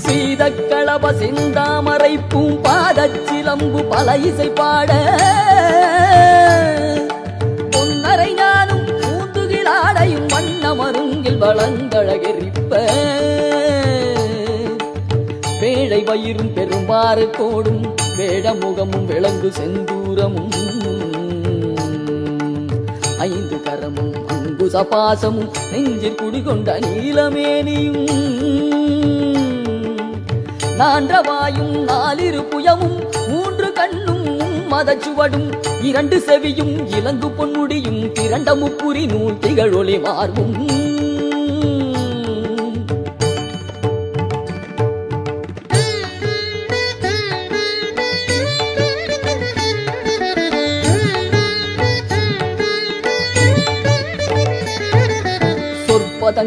சீதக்களப செந்தாமரை பூம்பாதச்சிலம்பு பல இசை பாட பொன்னரை ஞானும் பூந்துகிலாடையும் வண்ண மருங்கில் வளங்கழகெரிப்ப பேழை வயிறும் பெரும்பாறு கோடும் வேடமுகமும் விளங்கு செந்தூரமும் ஐந்து கரமும் அங்குச பாசமும் நெஞ்சில் குடிகொண்ட நீலமேனியும் நான்றவாயும் நாலிரு புயமும் மூன்று கண்ணும் மதச்சுவடும் இரண்டு செவியும் இலங்கு பொன்முடியும் திரண்ட முப்புரி நூல் திகழொளி மார்பும்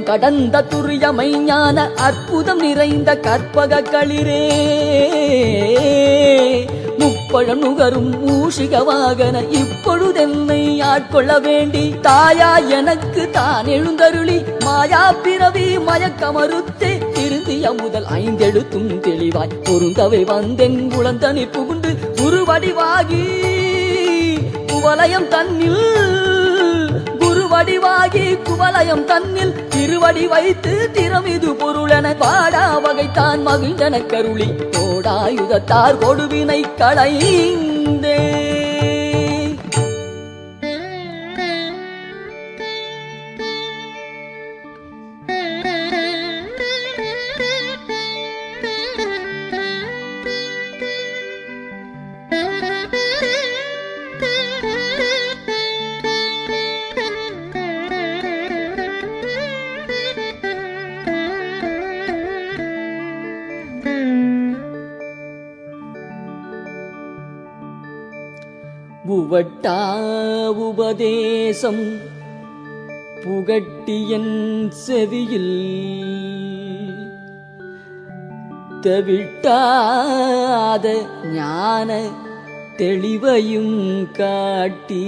கடந்த துரியமை ஞான அற்புதம் நிறைந்த கற்பக களிரே முப்பழம் நுகரும் மூஷிக வாகன இப்பொழுதென்னை ஆட்கொள்ள வேண்டி தாயா எனக்கு தான் எழுந்தருளி மாயா பிறவி மயக்கமறுத்தே திருந்திய முதல் ஐந்தெழுத்தும் தெளிவாய் பொருந்தவை வந்தென் குழந்தனி புகுந்து குருவடிவாகி குவலயம் தன்னில் வடிவாகி குவலயம் தன்னில் திருவடி வைத்து திறமிது பொருளென பாடா வகைத்தான் மகிழ்ந்தன கருளி கோடாயுதத்தார் கொடுவினை களைந்தே புவட்டா உபதேசம் புகட்டியன் செவியில் தவிட்டாத ஞான தெளிவையும் காட்டி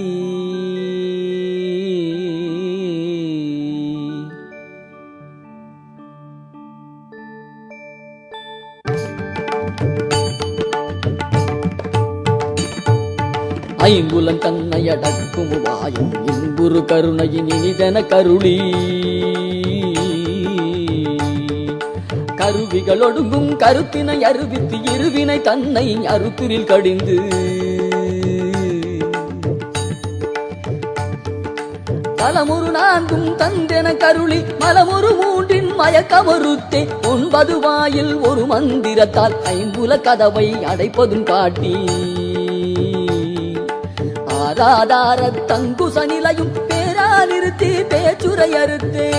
ஐம்புலன் தன்னையடக்கும் வாயும் இன்புறு கருணையின் இனிதன கருளி கருவிகள் ஒடுங்கும் கருத்தினை அருவித்து இருவினை தன்னை அறுத்திரில் கடிந்து தலமுறு நான்கும் தந்தென கருளி மலமுறு மூன்றின் மயக்கமறுத்தே 9 வாயில் ஒரு மந்திரத்தால் ஐம்புல கதவை அடைப்பதும் காட்டி ஆதார தங்குச நிலையும் பேரா நிறுத்தி பேச்சுரை அறுத்தே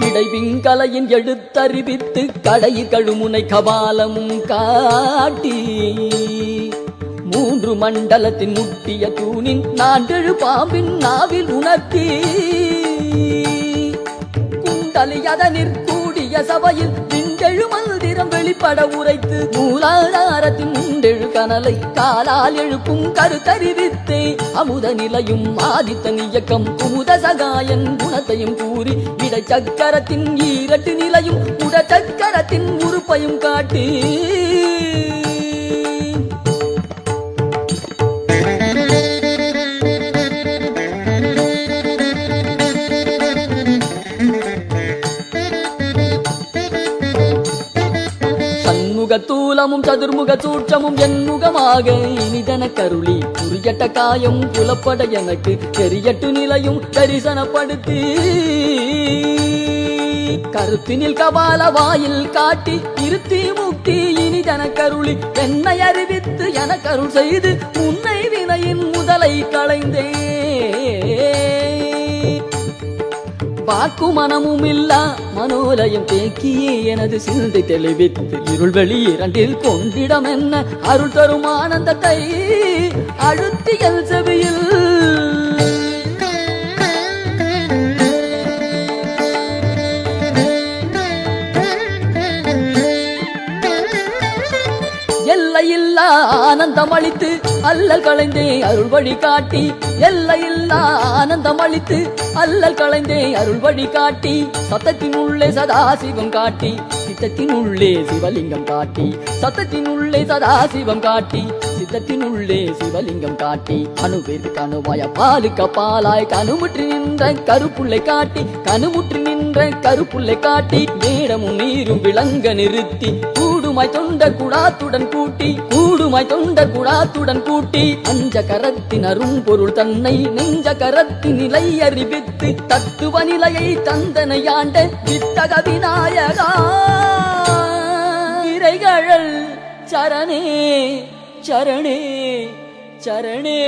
இடைவிங்கலையின் எழுத்தறிவித்து கடையில் கழுமுனை கபாலமும் காட்டி 3 மண்டலத்தின் முட்டிய தூணின் 4 பாம்பின் நாவில் உணர்த்தி குண்டலியதனிற் கூடிய சபையில் விண்டெழு மந்திரம் வெளிப்பட உரைத்து மூலாதாரத்தின் உண்டெழு கனலை காலால் எழுப்பும் கருத்தறிவித்தே அமுத நிலையும் ஆதித்தன் இயக்கம் குமுத சகாயன் குணத்தையும் கூறி இடச்சக்கரத்தின் 2 நிலையும் உடச்சக்கரத்தின் உறுப்பையும் காட்டி தூலமும் சதுர்முக சூற்றமும் என்முகமாக இனிதன கருளி புரியட்ட காயம் புலப்பட எனக்கு தெரியட்டு நிலையும் தரிசனப்படுத்தி கருத்தினில் கபால வாயில் காட்டி இருத்தி முக்தி இனிதன கருளி என்னை அறிவித்து என கருள் செய்து முன்னை வினையின் முதலை களைந்தே வாக்கு மனமும் இல்லா மனோலயம் தேக்கியே எனது சிந்தை தெளிவித்து இருள் வெளி 2 கொண்டிடம் என்ன அருள் தரும் ஆனந்தத்தை அழுத்தியல் செவியில் எல்லையில்லா ஆனந்தம் அளித்து அல்லல் களைந்தே அருள் வழி காட்டி எல்லையில்லா ஆனந்தம் அளித்து அல்லல் களைந்தே அருள் வழி காட்டி சத்தத்தின் உள்ளே சதாசிவம் காட்டி சித்தத்தின் உள்ளே சிவலிங்கம் காட்டி சத்தத்தின் உள்ளே சதாசிவம் காட்டி சித்தத்தின் உள்ளே சிவலிங்கம் காட்டி அணுவேது கணுவாய பாலுக்க பாலாய் கணுமுற்றி நின்ற கருப்புள்ளை காட்டி கணுமுற்றி நின்ற கருப்புள்ளை காட்டி மேடமும் நீரும் விளங்க நிறுத்தி கூடுமாய் தொண்டர் குடாத்துடன் கூட்டி கூடுமாய் தொண்டர் குடாத்துடன் கூட்டி அஞ்ச கரத்தின் அரும்பொருள் தன்னை நெஞ்ச கரத்தின் நிலை அறிவித்து தத்துவ நிலையை தந்தனையாண்ட வித்தக விநாயகா இறைகழல் சரணே சரணே சரணே